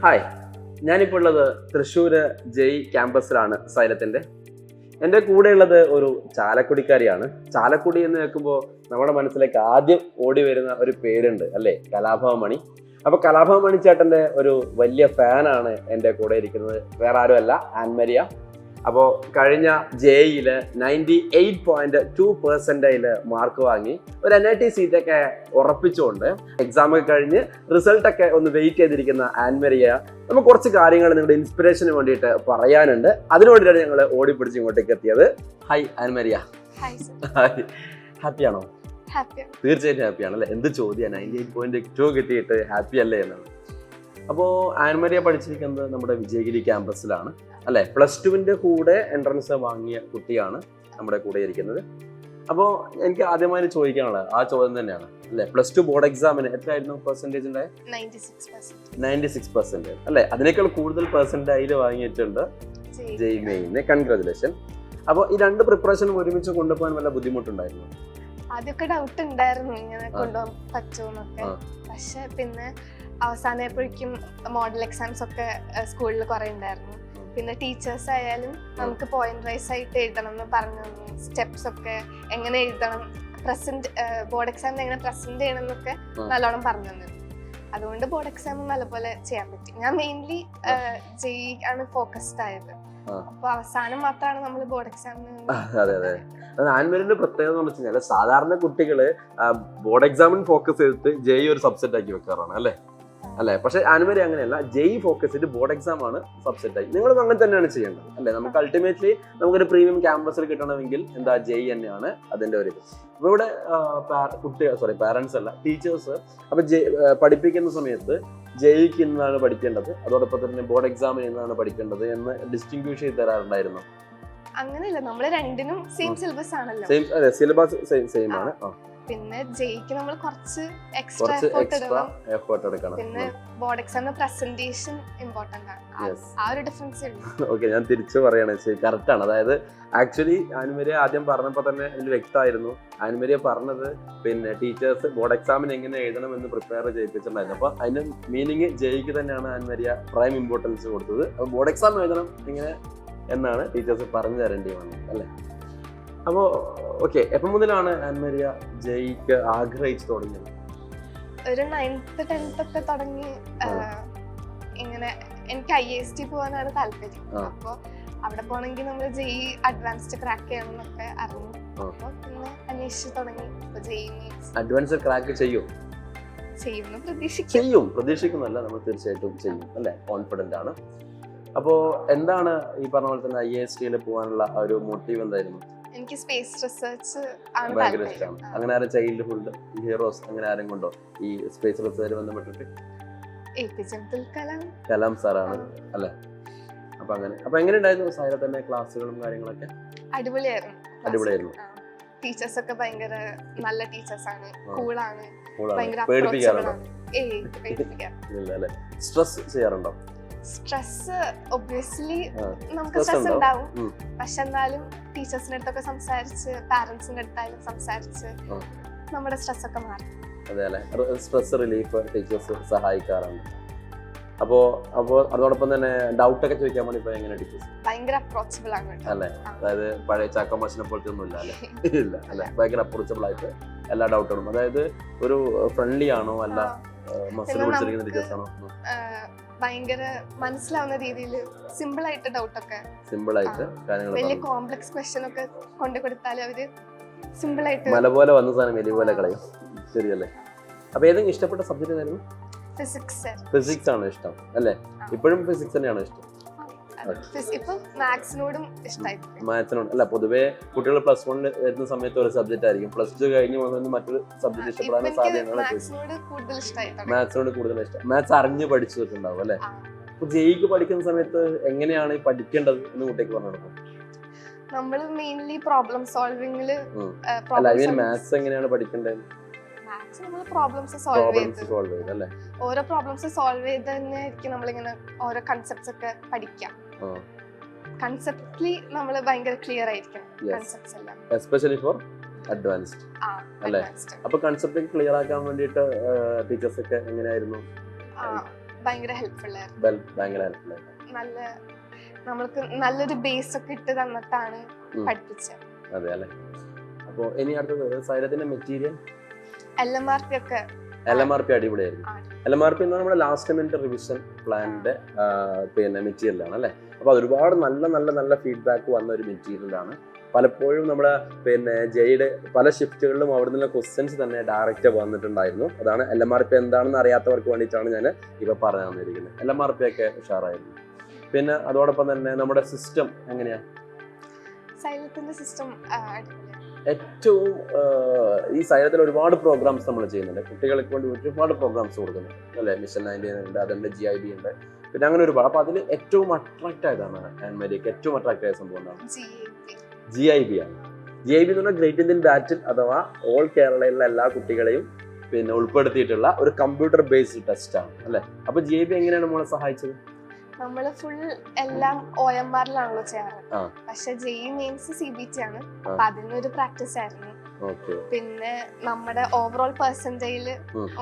Hi, ഞാനിപ്പോൾ ഉള്ളത് തൃശ്ശൂർ ജെയ് ക്യാമ്പസിലാണ് സൈലത്തിൻ്റെ. എൻ്റെ കൂടെയുള്ളത് ഒരു ചാലക്കുടിക്കാരിയാണ്. ചാലക്കുടി എന്ന് കേൾക്കുമ്പോൾ നമ്മുടെ മനസ്സിലേക്ക് ആദ്യം ഓടി വരുന്ന ഒരു പേരുണ്ട് അല്ലേ, കലാഭവൻ മണി. അപ്പോൾ കലാഭവൻ മണി ചേട്ടൻ്റെ ഒരു വലിയ ഫാനാണ് എൻ്റെ കൂടെ ഇരിക്കുന്നത്. വേറെ ആരുമല്ല, ആൻമരിയ. അപ്പോൾ കഴിഞ്ഞ ജെയിൽ 98.2% മാർക്ക് വാങ്ങി ഒരു NIT സീറ്റൊക്കെ ഉറപ്പിച്ചുകൊണ്ട് എക്സാം ഒക്കെ കഴിഞ്ഞ് റിസൾട്ടൊക്കെ ഒന്ന് വെയിറ്റ് ചെയ്തിരിക്കുന്ന ആൻമരിയ, നമുക്ക് കുറച്ച് കാര്യങ്ങൾ നിങ്ങളുടെ ഇൻസ്പിറേഷന് വേണ്ടിയിട്ട് പറയാനുണ്ട്. അതിനു വേണ്ടിയിട്ടാണ് ഞങ്ങൾ ഓടിപ്പിടിച്ച് ഇങ്ങോട്ടേക്ക് എത്തിയത്. ഹായ് ആൻമരിയ. ഹായ്, ഹാപ്പിയാണോ? തീർച്ചയായിട്ടും ഹാപ്പിയാണ് അല്ലേ? എന്ത് ചോദ്യം, 98.2 കിട്ടിയിട്ട് ഹാപ്പി അല്ലേ എന്നാണ്. അപ്പോൾ ആൻമരിയ പഠിച്ചിരിക്കുന്നത് നമ്മുടെ വിജയഗിരി ക്യാമ്പസിലാണ് അല്ലേ. +2 കൂടെ എൻട്രൻസ് വാങ്ങിയ കുട്ടിയാണ് നമ്മുടെ കൂടെ ഇരിക്കുന്നത്. അപ്പോൾ എനിക്ക് ആദ്യമായി ചോദിക്കാനുള്ളത് ആ ചോദ്യം തന്നെയാണ് അല്ലേ. +2 ബോർഡ് എക്സാമിന് എത്രയായിരുന്നു പെർസെൻറ്റേജ് ഉണ്ടായത്? 96% അല്ലേ. അതിനേക്കാൾ കൂടുതൽ പെർസെൻറ്റേജ് വാങ്ങിയിട്ടുണ്ട് ജെയ് മെയിന്. കൺഗ്രാജുലേഷൻ. അപ്പോൾ ഈ രണ്ട് പ്രിപ്പറേഷനും ഒരുമിച്ച് കൊണ്ടുപോകാൻ വല്ല ബുദ്ധിമുട്ടുണ്ടായിരുന്നു? ആദ്യമൊക്കെ ഡൗട്ട് ഉണ്ടായിരുന്നു ഇങ്ങനെ കൊണ്ടുപോകാൻ പറ്റുമെന്നൊക്കെ. പക്ഷെ പിന്നെ അവസാനമായപ്പോഴേക്കും മോഡൽ എക്സാംസ് ഒക്കെ സ്കൂളിൽ കുറെ ഉണ്ടായിരുന്നു. പിന്നെ ടീച്ചേഴ്സ് ആയാലും നമുക്ക് പോയിന്റ് വൈസ് ആയിട്ട് എഴുതണം എന്ന് പറഞ്ഞു തന്നു. സ്റ്റെപ്സ് ഒക്കെ എങ്ങനെ എഴുതണം, ബോർഡ് എക്സാമിന് എങ്ങനെ പ്രസന്റ് ചെയ്യണം എന്നൊക്കെ നല്ലോണം പറഞ്ഞു തന്നു. അതുകൊണ്ട് ബോർഡ് എക്സാം നല്ലപോലെ ചെയ്യാൻ പറ്റി. ഞാൻ മെയിൻലി ജെയ് ആണ് ഫോക്കസ്ഡ് ആയത്. അപ്പൊ അവസാനം മാത്രമാണ് നമ്മൾ ബോർഡ് എക്സാമിന്. അതെ അതെ, ആൻമരിന്റെ പ്രത്യേകത എന്ന് വെച്ചാൽ സാധാരണ കുട്ടികള് ബോർഡ് എക്സാമിന് ഫോക്കസ് ചെയ്തിട്ട് ജെയ് ഒരു സബ്സെറ്റ് ആക്കി വെക്കാറാണ് അല്ലേ. പക്ഷെ ആൻമരി അങ്ങനെയല്ല, ജെയ് ഫോക്കസ് ചെയ്ത് ബോർഡ് എക്സാം ആണ് സബ്സെറ്റ് ആയി. നിങ്ങളും അങ്ങനെ തന്നെയാണ് ചെയ്യേണ്ടത് അല്ലെ. നമുക്ക് അൾട്ടിമേറ്റ്ലി നമുക്കൊരു പ്രീമിയം ക്യാമ്പസിൽ കിട്ടണമെങ്കിൽ എന്താ, ജെയ് തന്നെയാണ് അതിന്റെ ഒരു ഇത്. അപ്പൊ ഇവിടെ പാരന്റ്സ് അല്ല, ടീച്ചേഴ്സ് അപ്പൊ പഠിപ്പിക്കുന്ന സമയത്ത് ജെയ്ക്ക് ഇന്നാണ് പഠിക്കേണ്ടത്, അതോടൊപ്പം തന്നെ ബോർഡ് എക്സാമിന് ഇന്നാണ് പഠിക്കേണ്ടത് എന്ന് ഡിസ്റ്റിങ്വിഷ് ചെയ്ത് തരാറുണ്ടായിരുന്നു? അങ്ങനെയല്ല, നമ്മള് രണ്ടിനും സെയിം സിലബസ് ആണല്ലോ. സിലബസ് സെയിം ആണ്. പിന്നെ ജെയ്ക്ക് നമ്മൾ കുറച്ച് എക്സ്ട്രാ എഫേർട്ട് എടുക്കണം. പിന്നെ ബോർഡ് എക്സാമിന് പ്രസന്റേഷൻ ഇമ്പോർട്ടന്റ് ആണ്. ആ ഒരു ഡിഫറൻസ് ഉണ്ട്. ഓക്കെ, ഞാൻ തിരിച്ചു പറയണേ, കറക്റ്റ് ആണ്. അതായത് ആക്ച്വലി ആൻമരിയ ആദ്യം പറഞ്ഞപ്പോൾ തന്നെ അതിൽ വ്യക്തമായിരുന്നു. ആൻമരിയ പറഞ്ഞത് പിന്നെ ടീച്ചേഴ്സ് ബോർഡ് എക്സാമിന് എങ്ങനെ എഴുതണം എന്ന് പ്രിപ്പയർ ചെയ്യിപ്പിച്ചിട്ടുണ്ടായിരുന്നു. അപ്പൊ അതിന്റെ മീനിങ് ജെയ്ക്ക് തന്നെയാണ് ആൻമരിയ പ്രൈം ഇമ്പോർട്ടൻസ് കൊടുത്തത്. അപ്പൊ ബോർഡ് എക്സാം എഴുതണം ഇങ്ങനെ എന്നാണ് ടീച്ചേഴ്സ് പറഞ്ഞു തരേണ്ടി വന്നത് അല്ലേ. അപ്പോൾ ഓക്കെ, എപ്പം മുതലാണ് ആൻമരിയ ജെയ്ക്ക് ആഗ്രഹിച്ചു തുടങ്ങിയത്? ഒരു 9th 10th ഒക്കെ തുടങ്ങി. ഇങ്ങനെ എനിക്ക് IIST പോകാനാണ് താല്പര്യം. അപ്പൊ അവിടെ പോണെങ്കിൽ നമ്മൾ ജെയ് അഡ്വാൻസ്ഡ് ക്രാക്ക് ചെയ്യണം എന്നൊക്കെ അറിഞ്ഞു. അപ്പൊ പിന്നെ അന്വേഷിച്ചു തുടങ്ങി. അഡ്വാൻസ് ക്രാക്ക് ചെയ്യുമെന്ന് പ്രതീക്ഷിക്കുന്നല്ല, നമ്മൾ തീർച്ചയായിട്ടും ചെയ്യും അല്ലെ, കോൺഫിഡന്റ് ആണ്. അപ്പോ എന്താണ് ഈ പറഞ്ഞ പോലെ തന്നെ IIST പോകാനുള്ള ഒരു മോട്ടീവ് എന്തായിരുന്നു? എനിക്ക് സ്പേസ് റിസർച്ച് ഭയങ്കര ഇഷ്ടമാണ്. അങ്ങനെ ആരും ചൈൽഡ്ഹുഡ് ഹീറോസ് അങ്ങനെ ആരും കൊണ്ടോ ഈ സ്പേസ് റിസർച്ച് ബന്ധപ്പെട്ടിട്ട്? കലാം സാറാണ് അല്ലെ. അപ്പൊ എങ്ങനെ ഉണ്ടായിരുന്നു സൈലത്തിന്റെ ക്ലാസ്സുകളും കാര്യങ്ങളൊക്കെ? അടിപൊളിയായിരുന്നു. ടീച്ചേഴ്സ് ഒക്കെ ഭയങ്കര നല്ല ടീച്ചേഴ്സ് ആണ്, കൂളാണ്. പേടിപ്പിക്കാറുണ്ടോ? സ്ട്രെസ് ചെയ്യാറുണ്ടോ? സ്ട്രെസ് ഒബ്വിയസ്ലി നമുക്ക് സ്ട്രെസ് ഉണ്ടാവും. പക്ഷെ എന്നാലും ടീച്ചേഴ്സിന്റെ അടുത്തൊക്കെ സംസാരിച്ച്, പാരന്റ്സിന്റെ അടുത്തായാലും സംസാരിച്ച് നമ്മുടെ സ്ട്രെസ് ഒക്കെ മാറും. അതെ അല്ലെ, സ്ട്രെസ് റിലീഫ് ടീച്ചേഴ്സ് സഹായിക്കാറുണ്ട്. അപ്പോ അതോടൊപ്പം തന്നെ ഡൗട്ട് ഒക്കെ ചോദിക്കാൻ വേണ്ടി എങ്ങനെ ടീച്ചേഴ്സ്? ഭയങ്കര അപ്രോച്ചബിൾ ആണ് അല്ലെ. അതായത് പഴയ ചാക്കമാഷിനെ പോലത്തെ ഒന്നും ഇല്ല അല്ലെ. ഇല്ല അല്ലെ, ഭയങ്കര അപ്രോച്ചബിൾ ആയിട്ട് എല്ലാ ഡൗട്ടുകളും. അതായത് ഒരു ഫ്രണ്ട്ലി ആണോ അല്ല മസിൽ പിടിച്ചിരിക്കുന്ന ടീച്ചേഴ്സ് ആണോ? ഭയങ്കര മനസ്സിലാവുന്ന രീതിയിൽ സിമ്പിൾ ആയിട്ട് ഡൗട്ടൊക്കെ, വലിയ കോംപ്ലക്സ് ക്വസ്റ്റ്യൻ ഒക്കെ കൊണ്ടു കൊടുത്താൽ അവര് സിമ്പിൾ ആയിട്ട് മല പോലെ വന്ന സാധനം വലിയ പോലെ കളയും. ശരിയല്ലേ. അപ്പൊ ഏതെങ്കിലും ഇഷ്ടപ്പെട്ട സബ്ജക്ട് ഏതായിരുന്നു? ഫിസിക്സ് ആണ് ഇഷ്ടം അല്ലേ? ഇപ്പോഴും ഫിസിക്സ് തന്നെയാണ് ഇഷ്ടം? മാത്സിനോട് അല്ല, പൊതുവെ കുട്ടികൾ +1 വരുന്ന സമയത്ത് ഒരു സബ്ജക്ട് ആയിരിക്കും, +2 കഴിഞ്ഞ് വന്നു മറ്റൊരു സബ്ജക്ട് ഇഷ്ടപ്പെടാൻ സാധ്യതയാണ്. മാത്സിനോട് കൂടുതൽ ഇഷ്ടം. മാത്സ് അറിഞ്ഞ് പഠിച്ചിട്ടുണ്ടാവും അല്ലെ. അപ്പൊ ജെയ്ക്ക് പഠിക്കുന്ന സമയത്ത് എങ്ങനെയാണ് പഠിക്കേണ്ടത് എന്ന് കുട്ടിക്ക് പറഞ്ഞു കൊടുക്കും? നമ്മൾ മെയിൻലി പ്രോബ്ലം സോൾവിംഗില് മാത്സ് എങ്ങനെയാണ് പഠിക്കേണ്ടത്? പ്രോബ്ലംസ് സോൾവ് ചെയ്ത് അല്ലേ, ഓരോ പ്രോബ്ലംസ് സോൾവ് ചെയ്ത് തന്നെ ആയിരിക്കും നമ്മളിങ്ങനെ ഓരോ കൺസെപ്റ്റ്സ് ഒക്കെ പഠിക്കാം. കൺസെപ്റ്റ്ലി നമ്മൾ ഭയങ്കര ക്ലിയർ ആയിരിക്കും കൺസെപ്റ്റ്സ് എല്ലാം, എസ്പെഷ്യലി ഫോർ അഡ്വാൻസ്ഡ് അല്ലേ. അപ്പൊ കൺസെപ്റ്റ് ക്ലിയർ ആക്കാൻ വേണ്ടിയിട്ട് ടീച്ചേഴ്സ് ഒക്കെ എങ്ങനെയായിരുന്നു? ഭയങ്കര ഹെൽപ്ഫുൾ ആയിരുന്നു. ഭയങ്കര ഹെൽപ്ഫുൾ ആയിരുന്നു. നല്ല നമ്മൾക്ക് നല്ലൊരു ബേസ് ഒക്കെ ഇട്ട് തന്നിട്ടാണ് പഠിപ്പിച്ചത്. അതെ അല്ലേ. അപ്പോൾ ഇനി അടുത്തത് സൈലത്തിന്റെ മെറ്റീരിയൽ LMRP ഒക്കെ LMRP അടിപൊളിയായിരുന്നു. LMRP എന്ന് നമ്മുടെ ലാസ്റ്റ് മിനിറ്റ് റിവിഷൻ പ്ലാനിന്റെ പിന്നെ മെറ്റീരിയലാണ് അല്ലേ. അപ്പൊ അത് ഒരുപാട് നല്ല നല്ല നല്ല ഫീഡ്ബാക്ക് വന്ന ഒരു മെറ്റീരിയലാണ്. പലപ്പോഴും നമ്മുടെ പിന്നെ ജെയ്ഡ് പല ഷിഫ്റ്റുകളിലും അവിടെ നിന്നുള്ള ക്വസ്റ്റ്യൻസ് തന്നെ ഡയറക്റ്റ് വന്നിട്ടുണ്ടായിരുന്നു. അതാണ് LMRP എന്താണെന്ന് അറിയാത്തവർക്ക് വേണ്ടിയിട്ടാണ് ഞാൻ ഇപ്പൊ പറഞ്ഞു തന്നിരിക്കുന്നത്. LMRP ഒക്കെ ഉഷാറായിരുന്നു. പിന്നെ അതോടൊപ്പം തന്നെ നമ്മുടെ സിസ്റ്റം എങ്ങനെയാ? സൈലത്തിന്റെ സിസ്റ്റം ഏറ്റവും ഈ സൈലത്തിൽ ഒരുപാട് പ്രോഗ്രാംസ് നമ്മൾ ചെയ്യുന്നുണ്ട്. കുട്ടികൾക്ക് വേണ്ടി ഒരുപാട് പ്രോഗ്രാംസ് കൊടുക്കുന്നുണ്ട് അല്ലേ. മിഷൻ 19 ഉണ്ട്, അതുണ്ട് GIB ഉണ്ട്, പിന്നെ അങ്ങനെ ഒരുപാട്. അപ്പൊ അതിൽ ഏറ്റവും അട്രാക്ട് ആയതാണ് ആൻമരിക്ക് ഏറ്റവും അട്രാക്ട് ആയ സംഭവം എന്താണ്? GIB ആണ്. GIB എന്ന് പറഞ്ഞാൽ ഗ്രേറ്റ് ഇന്ത്യൻ ബാറ്റിൽ അഥവാ ഓൾ കേരളയിലുള്ള എല്ലാ കുട്ടികളെയും പിന്നെ ഉൾപ്പെടുത്തിയിട്ടുള്ള ഒരു കമ്പ്യൂട്ടർ ബേസ്ഡ് ടെസ്റ്റ് ആണ് അല്ലെ. അപ്പൊ GIB എങ്ങനെയാണ് നമ്മളെ സഹായിച്ചത്? നമ്മള് ഫുൾ എല്ലാം OMRലാണല്ലോ ചെയ്യാറ്. പക്ഷെ JEE മെയിൻസ് CBT ആണ്. അപ്പൊ അതിനൊരു പ്രാക്ടീസ് ആയിരുന്നു. പിന്നെ നമ്മുടെ ഓവറോൾ പെർസെന്റേജില്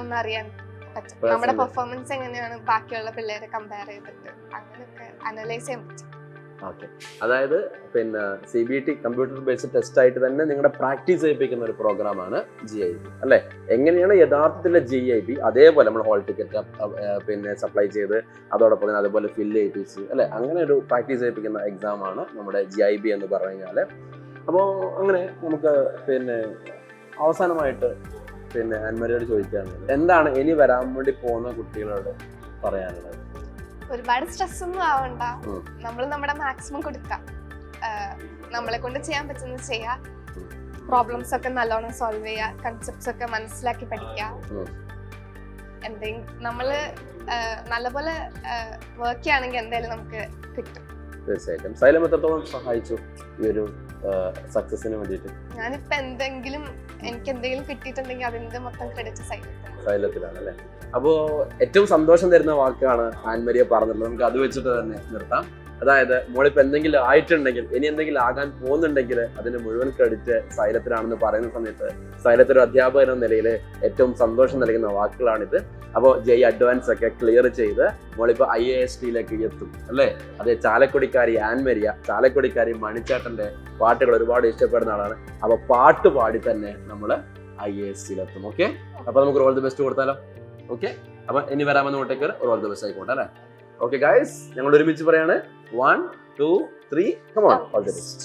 ഒന്നറിയാൻ പറ്റും. നമ്മുടെ പെർഫോമൻസ് എങ്ങനെയാണ് ബാക്കിയുള്ള പിള്ളേരെ കമ്പയർ ചെയ്തിട്ട് അങ്ങനെയൊക്കെ അനലൈസ് ചെയ്യാൻ പറ്റും. ഓക്കെ, അതായത് പിന്നെ CBT കമ്പ്യൂട്ടർ ബേസ്ഡ് ടെസ്റ്റ് ആയിട്ട് തന്നെ നിങ്ങളുടെ പ്രാക്ടീസ് ചെയ്യിപ്പിക്കുന്ന ഒരു പ്രോഗ്രാമാണ് GIB അല്ലെ. എങ്ങനെയാണ് യഥാർത്ഥത്തിലെ GIB അതേപോലെ നമ്മൾ ഹോൾ ടിക്കറ്റ് പിന്നെ സപ്ലൈ ചെയ്ത് അതോടൊപ്പം തന്നെ അതുപോലെ ഫില്ല് ചെയ്യിപ്പിച്ച് അല്ലെ, അങ്ങനെ ഒരു പ്രാക്ടീസ് ചെയ്യിപ്പിക്കുന്ന എക്സാം ആണ് നമ്മുടെ GIB എന്ന് പറഞ്ഞു കഴിഞ്ഞാൽ. അപ്പോൾ അങ്ങനെ നമുക്ക് പിന്നെ അവസാനമായിട്ട് പിന്നെ ആൻമരിയോട് ചോദിക്കാണ്, എന്താണ് ഇനി വരാൻ വേണ്ടി പോകുന്ന കുട്ടികളോട് പറയാനുള്ളത്? ഒരുപാട് സ്ട്രെസ് ഒന്നും ആവണ്ട. നമ്മൾ നമ്മുടെ മാക്സിമം കൊടുക്കാം. നമ്മളെ കൊണ്ട് ചെയ്യാൻ പറ്റുന്നത് ചെയ്യാം. പ്രോബ്ലംസ് ഒക്കെ നല്ലോണം സോൾവ് ചെയ്യുക, കൺസെപ്റ്റ്സ് ഒക്കെ മനസ്സിലാക്കി പഠിക്കുക. എന്തെങ്കിലും നമ്മള് നല്ലപോലെ വർക്ക് ചെയ്യുകയാണെങ്കിൽ എന്തായാലും നമുക്ക് കിട്ടും. തീർച്ചയായിട്ടും. സൈലം എത്രത്തോളം സഹായിച്ചു ഈ ഒരു സക്സസിന് വേണ്ടിയിട്ട്? ഞാനിപ്പോ എനിക്ക് എന്തെങ്കിലും കിട്ടിയിട്ടുണ്ടെങ്കിൽ അതിന്റെ മൊത്തം ക്രെഡിറ്റ് സൈലത്തിലാണ് അല്ലേ. അപ്പോൾ ഏറ്റവും സന്തോഷം തരുന്ന വാക്കാണ് ആൻമരിയ പറഞ്ഞിട്ടുള്ളത്. നമുക്ക് അത് വെച്ചിട്ട് തന്നെ നിർത്താം. അതായത് മോളിപ്പോൾ എന്തെങ്കിലും ആയിട്ടുണ്ടെങ്കിൽ, ഇനി എന്തെങ്കിലും ആകാൻ പോകുന്നുണ്ടെങ്കിൽ അതിന് മുഴുവൻ ക്രെഡിറ്റ് സൈലത്തിലാണെന്ന് പറയുന്ന സമയത്ത് സൈലത്തിൽ ഒരു അധ്യാപകൻ എന്ന നിലയിൽ ഏറ്റവും സന്തോഷം നൽകുന്ന വാക്കുകളാണിത്. അപ്പോൾ JEE അഡ്വാൻസ് ഒക്കെ ക്ലിയർ ചെയ്ത് മോളിപ്പോൾ IASTയിലേക്ക് എത്തും അല്ലേ. അതേ ചാലക്കുടിക്കാരി ആൻമരിയ, ചാലക്കുടിക്കാരി മണിച്ചേട്ടൻ്റെ പാട്ടുകൾ ഒരുപാട് ഇഷ്ടപ്പെടുന്ന ആളാണ്. അപ്പോൾ പാട്ട് പാടി തന്നെ നമ്മൾ IASTയിലെത്തും. ഓക്കെ, അപ്പോൾ നമുക്ക് ഓൾ ദി ബെസ്റ്റ് കൊടുത്താലോ? ഓക്കെ, അപ്പം ഇനി വരാമെന്ന് അങ്ങോട്ടേക്ക് ഓൾ ദി ബെസ്റ്റ് ആയിക്കോട്ടെ അല്ലേ. ഓക്കെ ഗൈസ്, ഞങ്ങൾ ഒരുമിച്ച് പറയാണ് 1 2 3 come on, all the best.